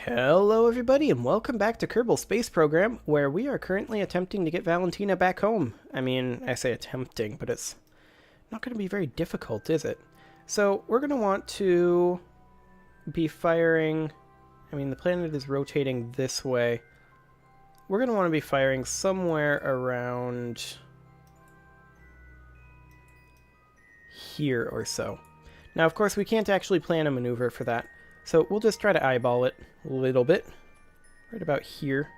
Hello everybody and welcome back to Kerbal Space Program, where we are currently attempting to get Valentina back home. I mean, I say attempting, but it's not going to be very difficult, is it? So we're going to want to be firing... I mean, the planet is rotating this way. We're going to want to be firing somewhere around here or so. Now, of course, we can't actually plan a maneuver for that. So we'll just try to eyeball it a little bit. Right about here.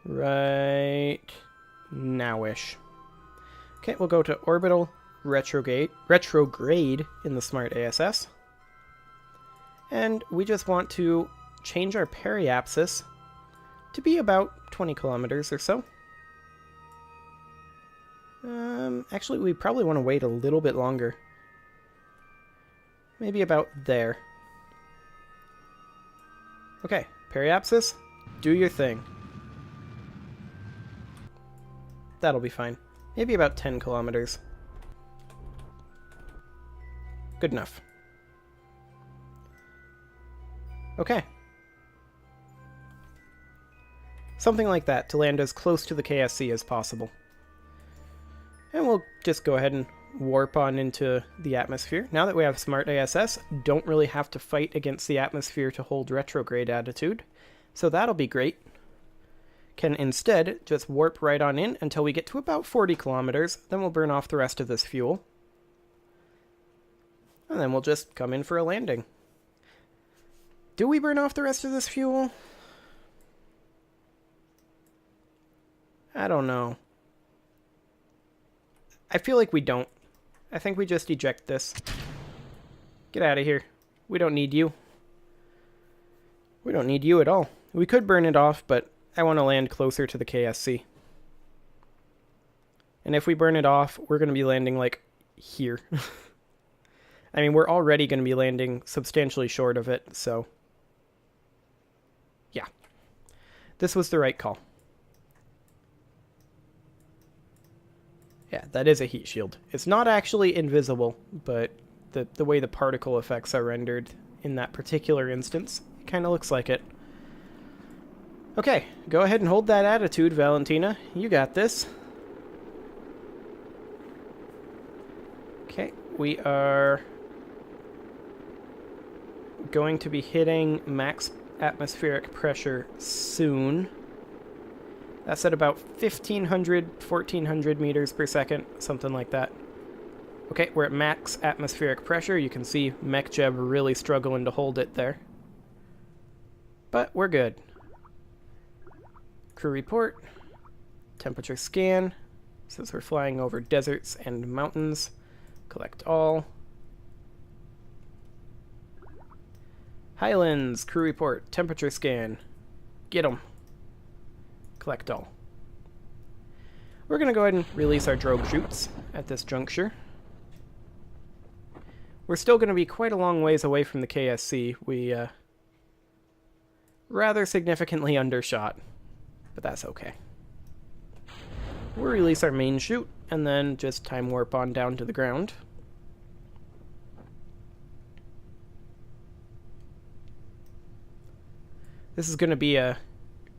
Right now-ish. Okay, we'll go to orbital retrograde in the Smart ASS. And we just want to change our periapsis to be about 20 kilometers or so. Actually, we probably want to wait a little bit longer. Maybe about there. Okay, periapsis, do your thing. That'll be fine. Maybe about 10 kilometers. Good enough. Okay. Something like that, to land as close to the KSC as possible. And we'll just go ahead and warp on into the atmosphere. Now that we have Smart ASS, don't really have to fight against the atmosphere to hold retrograde attitude. So that'll be great. Can instead just warp right on in until we get to about 40 kilometers. Then we'll burn off the rest of this fuel. And then we'll just come in for a landing. Do we burn off the rest of this fuel? I don't know. I feel like we don't. I think we just eject this. Get out of here. We don't need you. We don't need you at all. We could burn it off, but I want to land closer to the KSC. And if we burn it off, we're going to be landing, like, here. I mean, we're already going to be landing substantially short of it, so... yeah. This was the right call. Yeah, that is a heat shield. It's not actually invisible, but the way the particle effects are rendered in that particular instance, it kind of looks like it. Okay, go ahead and hold that attitude, Valentina. You got this. Okay, we are going to be hitting max atmospheric pressure soon. That's at about 1,500, 1,400 meters per second, something like that. Okay, we're at max atmospheric pressure. You can see MechJeb really struggling to hold it there. But we're good. Crew report. Temperature scan. Since we're flying over deserts and mountains. Collect all. Highlands, crew report. Temperature scan. Get 'em. Collect all. We're going to go ahead and release our drogue chutes at this juncture. We're still going to be quite a long ways away from the KSC. We rather significantly undershot, but that's okay. We'll release our main chute and then just time warp on down to the ground. This is going to be a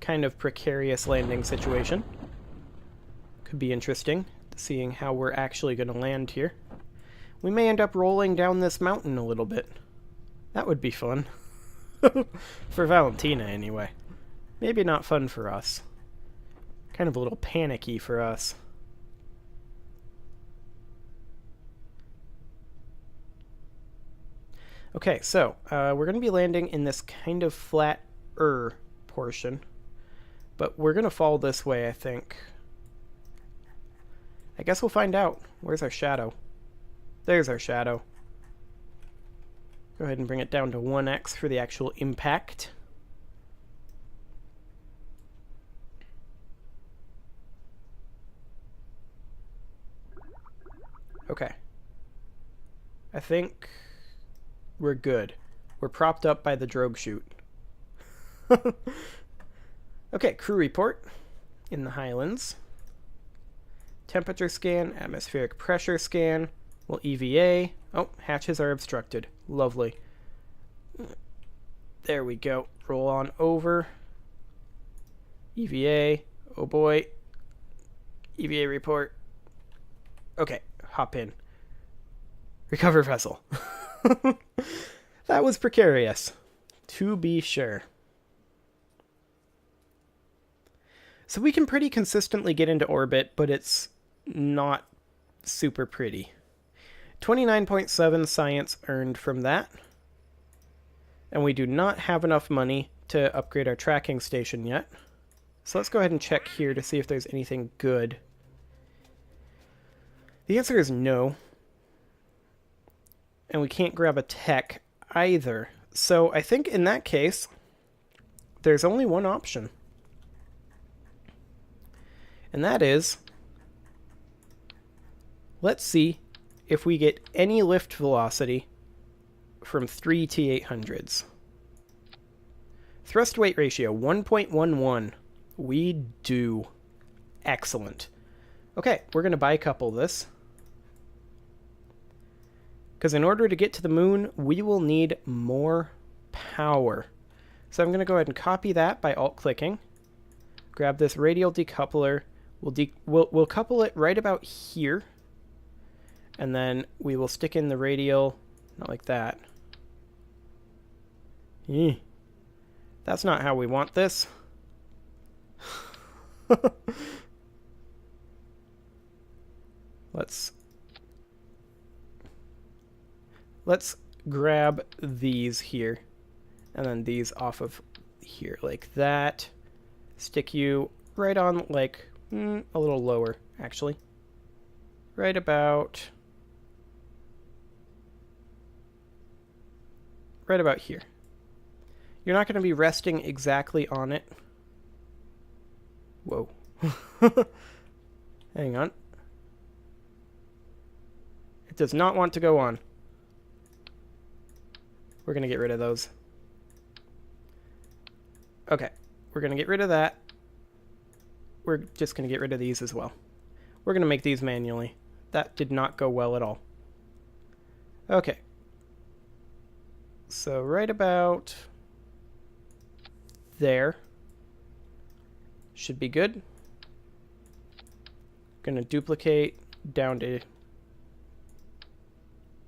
kind of precarious landing situation. Could be interesting, seeing how we're actually going to land here. We may end up rolling down this mountain a little bit. That would be fun. For Valentina, anyway. Maybe not fun for us. Kind of a little panicky for us. Okay, so we're going to be landing in this kind of flat-er portion. But we're going to fall this way, I think. I guess we'll find out. Where's our shadow? There's our shadow. Go ahead and bring it down to 1x for the actual impact. Okay. I think we're good. We're propped up by the drogue chute. Okay, crew report in the Highlands. Temperature scan, atmospheric pressure scan. We'll EVA, Oh, hatches are obstructed. Lovely. There we go. Roll on over. EVA. Oh boy. EVA report. Okay, hop in. Recover vessel. That was precarious, to be sure. So we can pretty consistently get into orbit, but it's not super pretty. 29.7 science earned from that. And we do not have enough money to upgrade our tracking station yet. So let's go ahead and check here to see if there's anything good. The answer is no. And we can't grab a tech either. So I think in that case, there's only one option. And that is, let's see if we get any lift velocity from 3 T800s. Thrust weight ratio, 1.11. We do. Excellent. Okay, we're going to bicouple this. Because in order to get to the moon, we will need more power. So I'm going to go ahead and copy that by alt-clicking. Grab this radial decoupler. We'll couple it right about here. And then we will stick in the radial, not like that. That's not how we want this. Let's grab these here, and then these off of here, like that. Stick you right on, like, a little lower, actually. Right about here. You're not going to be resting exactly on it. Whoa. Hang on. It does not want to go on. We're going to get rid of those. Okay. We're going to get rid of that. We're just going to get rid of these as well. We're going to make these manually. That did not go well at all. Okay. So right about there should be good. Going to duplicate down to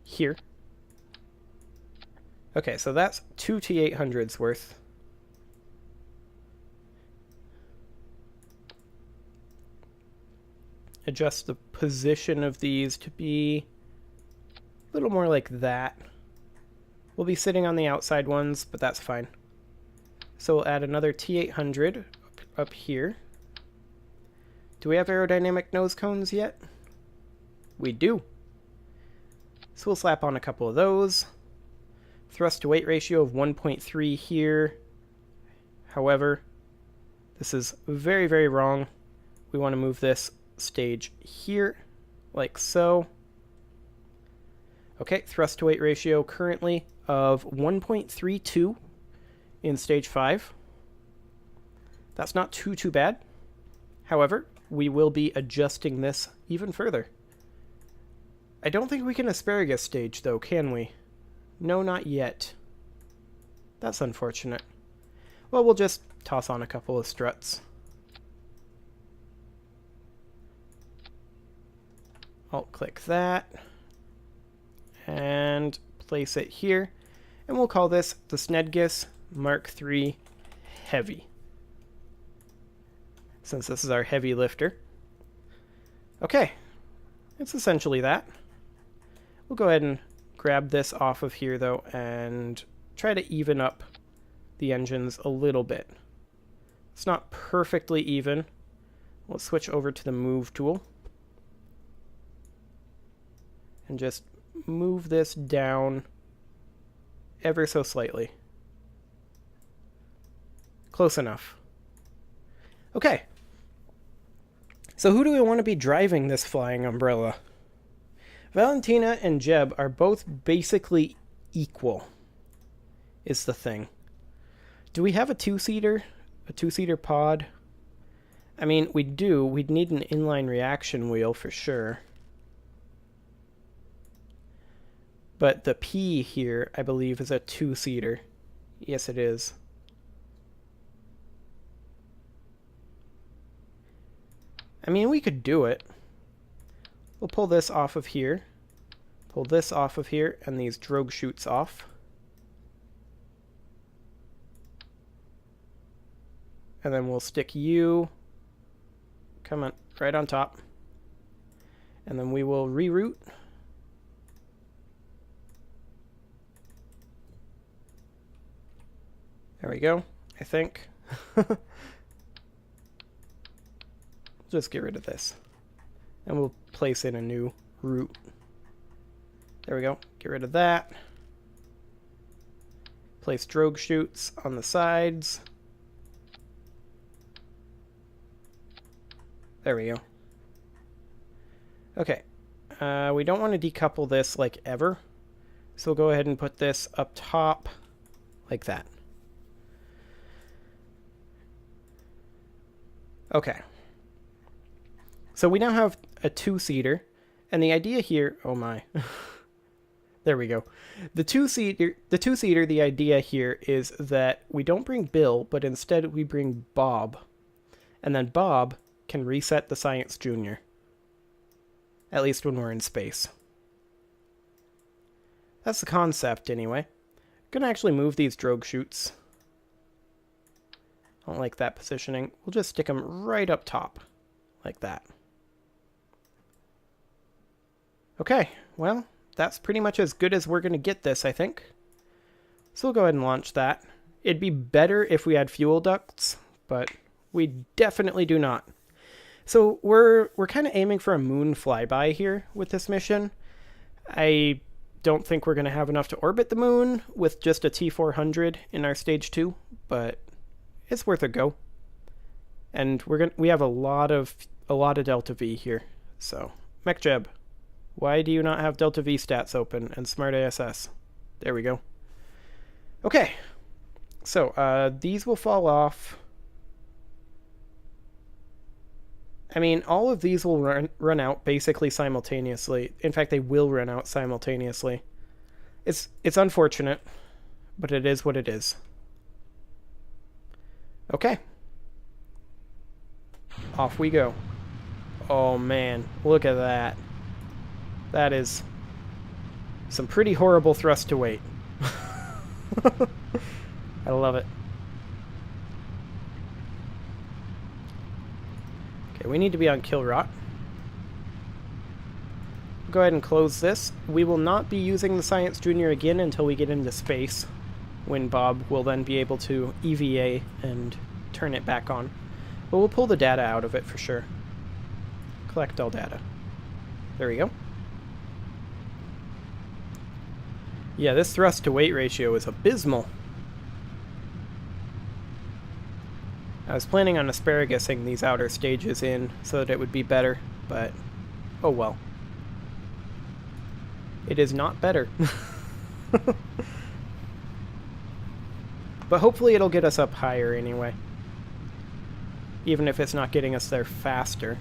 here. Okay, so that's 2 T800s worth. Adjust the position of these to be a little more like that. We'll be sitting on the outside ones, but that's fine. So we'll add another T800 up here. Do we have aerodynamic nose cones yet? We do. So we'll slap on a couple of those. Thrust to weight ratio of 1.3 here. However, this is very, very wrong. We want to move this stage here, like so. Okay, thrust to weight ratio currently of 1.32 in stage 5. That's not too bad. However, we will be adjusting this even further. I don't think we can asparagus stage though, can we? No, not yet. That's unfortunate. Well, we'll just toss on a couple of struts. Alt-click that. And place it here. And we'll call this the Snedgus Mark III Heavy. Since this is our heavy lifter. Okay. It's essentially that. We'll go ahead and grab this off of here, though, and try to even up the engines a little bit. It's not perfectly even. We'll switch over to the Move tool. And just move this down ever so slightly. Close enough. Okay. So who do we want to be driving this flying umbrella? Valentina and Jeb are both basically equal, is the thing. Do we have a two-seater? A two-seater pod? I mean, we do. We'd need an inline reaction wheel for sure. But the P here, I believe, is a 2-seater. Yes, it is. I mean, we could do it. We'll pull this off of here. Pull this off of here, and these drogue chutes off. And then we'll stick you, come on, right on top. And then we will reroute. There we go, I think. Just get rid of this. And we'll place in a new route. There we go, get rid of that. Place drogue chutes on the sides. There we go. Okay, we don't want to decouple this like ever, so we'll go ahead and put this up top like that. Okay. So we now have a 2-seater, and the idea here, oh my, there we go. The two-seater, the idea here is that we don't bring Bill, but instead we bring Bob, and then Bob can reset the Science Junior. At least when we're in space. That's the concept, anyway. I'm gonna actually move these drogue chutes. I don't like that positioning. We'll just stick them right up top, like that. Okay, well, that's pretty much as good as we're gonna get this, I think. So we'll go ahead and launch that. It'd be better if we had fuel ducts, but we definitely do not. So we're kind of aiming for a moon flyby here with this mission. I don't think we're going to have enough to orbit the moon with just a T-400 in our stage 2, but it's worth a go. And we have a lot of Delta V here. So MechJeb, why do you not have Delta V stats open and Smart ASS? There we go. Okay, so these will fall off. I mean, all of these will run out basically simultaneously. In fact, they will run out simultaneously. It's unfortunate, but it is what it is. Okay. Off we go. Oh man, look at that. That is some pretty horrible thrust to weight. I love it. Okay, we need to be on kill rot. Go ahead and close this. We will not be using the Science Junior again until we get into space, when Bob will then be able to EVA and turn it back on. But we'll pull the data out of it for sure. Collect all data. There we go. Yeah, this thrust to weight ratio is abysmal. I was planning on asparagusing these outer stages in so that it would be better, but oh well. It is not better. But hopefully it'll get us up higher anyway. Even if it's not getting us there faster.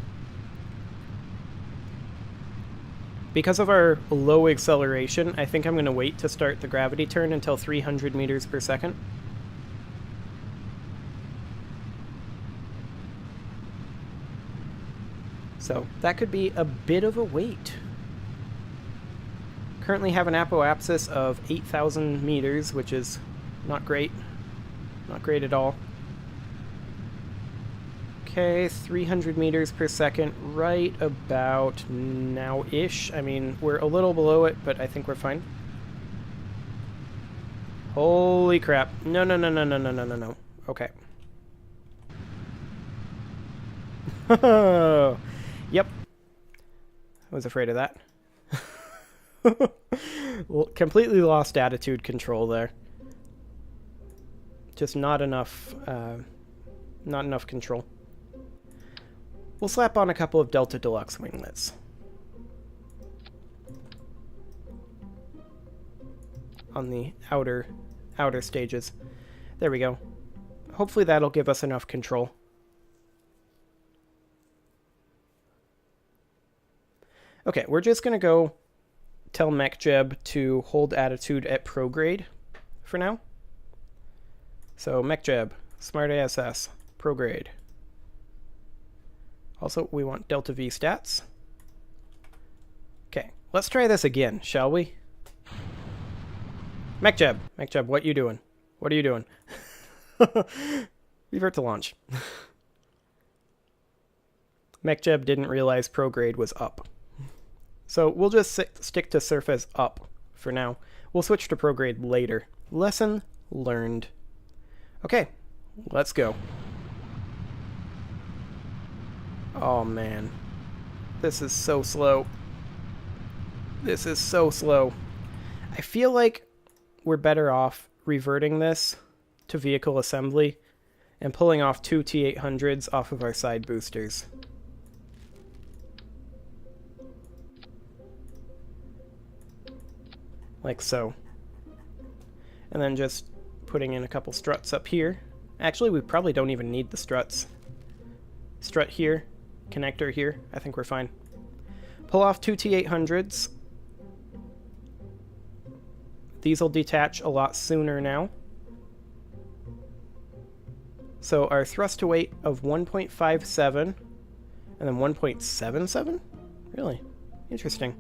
Because of our low acceleration, I think I'm going to wait to start the gravity turn until 300 meters per second. So that could be a bit of a wait. Currently have an apoapsis of 8,000 meters, which is not great. Not great at all. Okay, 300 meters per second, right about now-ish. I mean, we're a little below it, but I think we're fine. Holy crap. No, no, no, no, no, no, no, no, no. Okay. Yep. I was afraid of that. Well, completely lost attitude control there. Just not enough control. We'll slap on a couple of Delta Deluxe winglets. On the outer stages. There we go. Hopefully that'll give us enough control. Okay, we're just going to go tell MechJeb to hold attitude at prograde for now. So MechJeb, Smart ASS, prograde. Also, we want Delta V stats. Okay, let's try this again, shall we? MechJeb, what you doing? What are you doing? Revert to launch. MechJeb didn't realize prograde was up. So we'll just stick to surface up for now. We'll switch to prograde later. Lesson learned. Okay, let's go. Oh man, this is so slow. This is so slow. I feel like we're better off reverting this to vehicle assembly and pulling off 2 T800s off of our side boosters. Like so. And then just putting in a couple struts up here. Actually, we probably don't even need the struts. Strut here, connector here. I think we're fine. Pull off 2 T800s. These will detach a lot sooner now. So our thrust to weight of 1.57 and then 1.77? Really? Interesting.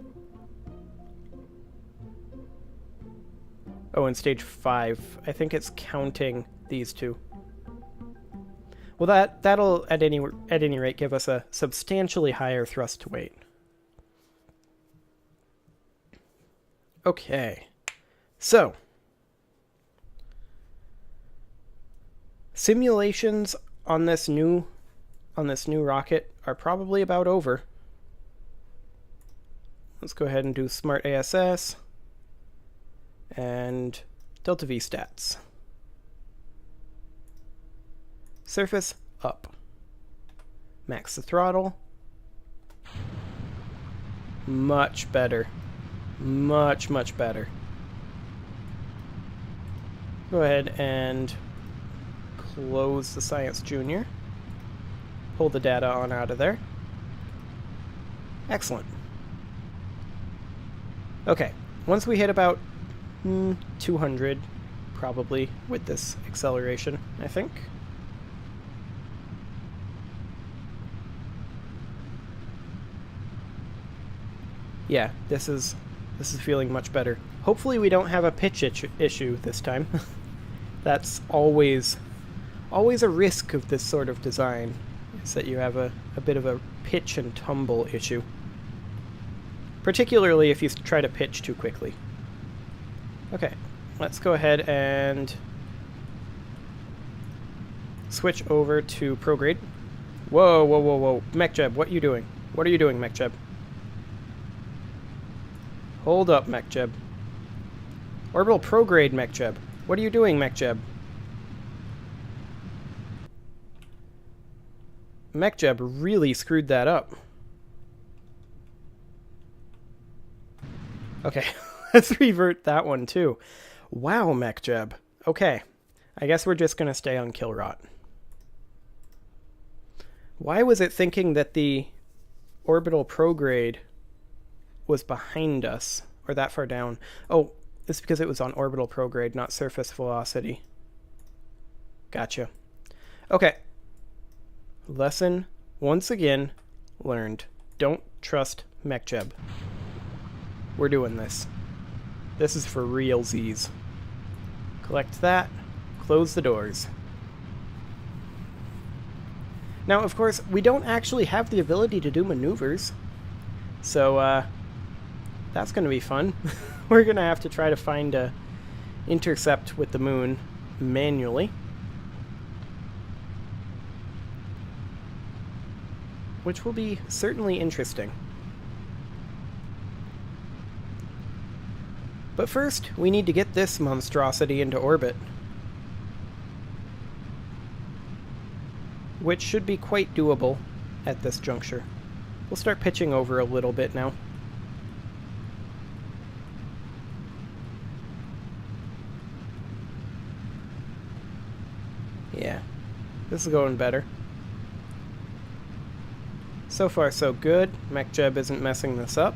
Oh, in stage 5. I think it's counting these two. Well, that'll at any rate give us a substantially higher thrust to weight. Okay. So, simulations on this new rocket are probably about over. Let's go ahead and do Smart ASS and Delta V stats. Surface up. Max the throttle. Much better. Much, much better. Go ahead and close the Science Junior. Pull the data on out of there. Excellent. Okay, once we hit about 200, probably, with this acceleration, I think. Yeah, this is feeling much better. Hopefully we don't have a pitch issue this time. That's always a risk of this sort of design, is that you have a bit of a pitch and tumble issue. Particularly if you try to pitch too quickly. Okay, let's go ahead and switch over to prograde. Whoa, whoa, whoa, whoa. MechJeb, what are you doing? What are you doing, MechJeb? Hold up, MechJeb. Orbital prograde, MechJeb. What are you doing, MechJeb? MechJeb really screwed that up. Okay, let's revert that one too. Wow, MechJeb. Okay, I guess we're just going to stay on kill rot. Why was it thinking that the orbital prograde was behind us, or that far down? Oh, it's because it was on orbital prograde, not surface velocity. Gotcha. Okay. Lesson, once again, learned. Don't trust MechJeb. We're doing this. This is for realsies. Collect that. Close the doors. Now, of course, we don't actually have the ability to do maneuvers. So, that's going to be fun. We're going to have to try to find a intercept with the moon manually. Which will be certainly interesting. But first, we need to get this monstrosity into orbit. Which should be quite doable at this juncture. We'll start pitching over a little bit now. Yeah, this is going better. So far, so good. MechJeb isn't messing this up.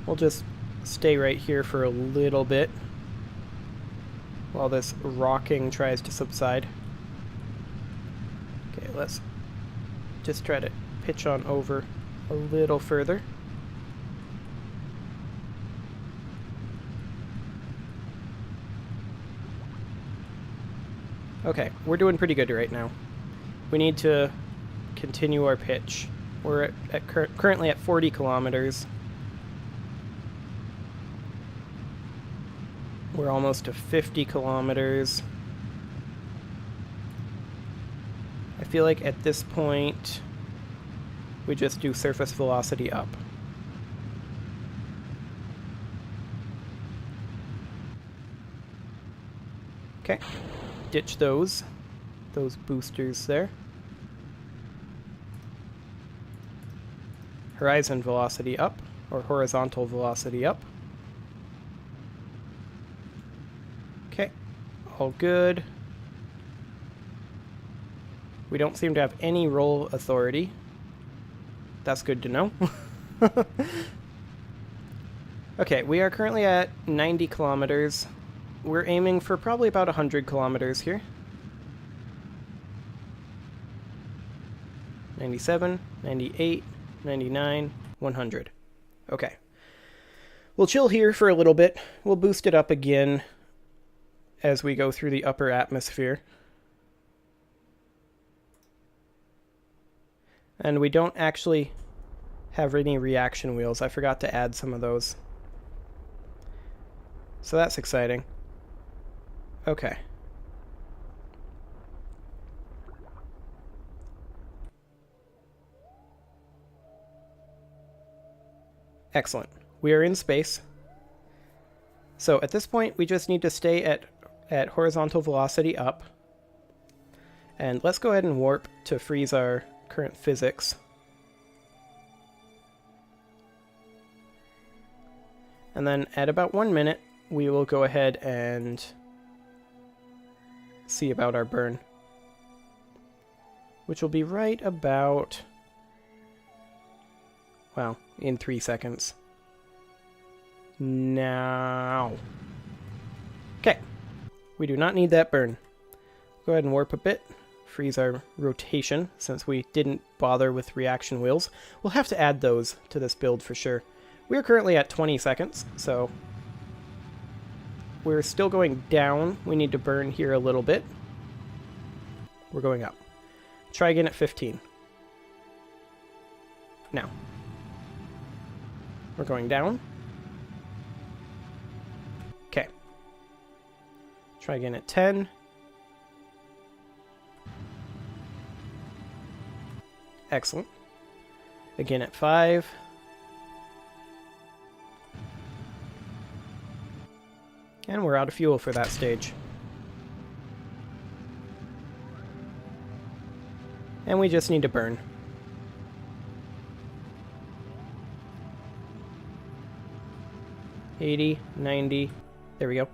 We'll just stay right here for a little bit while this rocking tries to subside. Okay, let's just try to pitch on over a little further. Okay, we're doing pretty good right now. We need to continue our pitch. We're currently at 40 kilometers. We're almost to 50 kilometers. I feel like at this point, we just do surface velocity up. Okay, ditch those boosters there. Horizon velocity up, or horizontal velocity up. Okay, all good. We don't seem to have any roll authority. That's good to know. Okay, we are currently at 90 kilometers. We're aiming for probably about 100 kilometers here. 97, 98, 99, 100. Okay. We'll chill here for a little bit. We'll boost it up again as we go through the upper atmosphere. And we don't actually have any reaction wheels. I forgot to add some of those. So that's exciting. Okay. Excellent. We are in space. So at this point, we just need to stay at horizontal velocity up. And let's go ahead and warp to freeze our current physics. And then at about 1 minute, we will go ahead and see about our burn, which will be right about, well, in 3 seconds. Now. Okay. We do not need that burn. Go ahead and warp a bit. Freeze our rotation, since we didn't bother with reaction wheels. We'll have to add those to this build for sure. We are currently at 20 seconds, so we're still going down. We need to burn here a little bit. We're going up. Try again at 15. Now. We're going down. Okay. Try again at 10. Excellent. Again at 5. And we're out of fuel for that stage. And we just need to burn. 80, 90, there we go.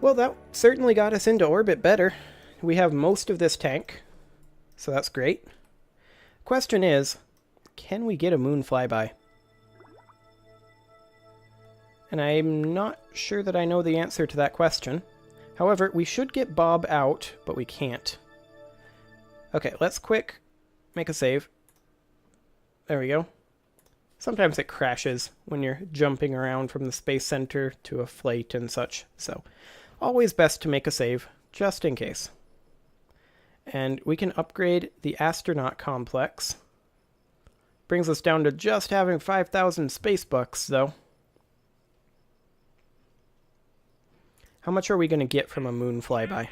Well, that certainly got us into orbit better. We have most of this tank, so that's great. Question is, can we get a moon flyby? And I'm not sure that I know the answer to that question. However, we should get Bob out, but we can't. Okay, let's quick make a save. There we go. Sometimes it crashes when you're jumping around from the space center to a flight and such, so always best to make a save, just in case. And we can upgrade the astronaut complex. Brings us down to just having 5,000 space bucks, though. How much are we going to get from a moon flyby?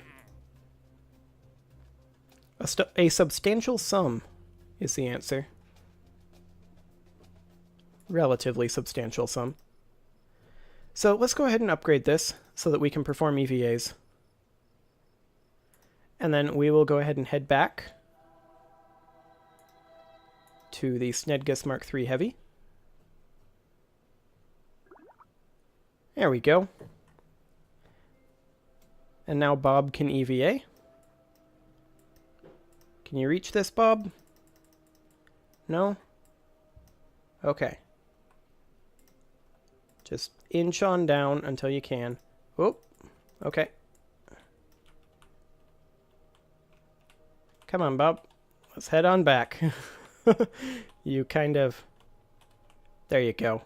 A substantial sum is the answer. Relatively substantial sum. So let's go ahead and upgrade this so that we can perform EVAs. And then we will go ahead and head back to the Snedgus Mark III Heavy. There we go. And now Bob can EVA. Can you reach this, Bob? No? Okay. Just inch on down until you can. Oh, okay. Come on, Bob. Let's head on back. You kind of... There you go.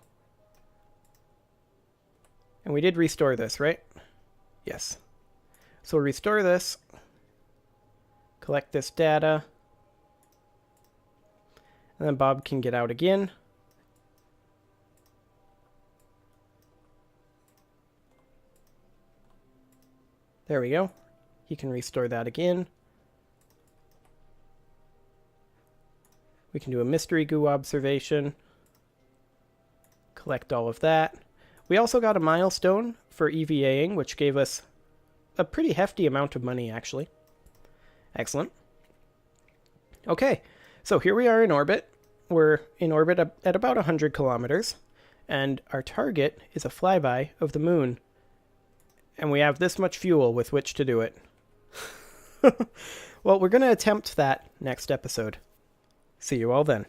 And we did restore this, right? Yes. So we'll restore this. Collect this data. And then Bob can get out again. There we go. He can restore that again. We can do a mystery goo observation. Collect all of that. We also got a milestone for EVAing, which gave us a pretty hefty amount of money, actually. Excellent. Okay, so here we are in orbit. We're in orbit at about 100 kilometers, and our target is a flyby of the moon. And we have this much fuel with which to do it. Well, we're going to attempt that next episode. See you all then.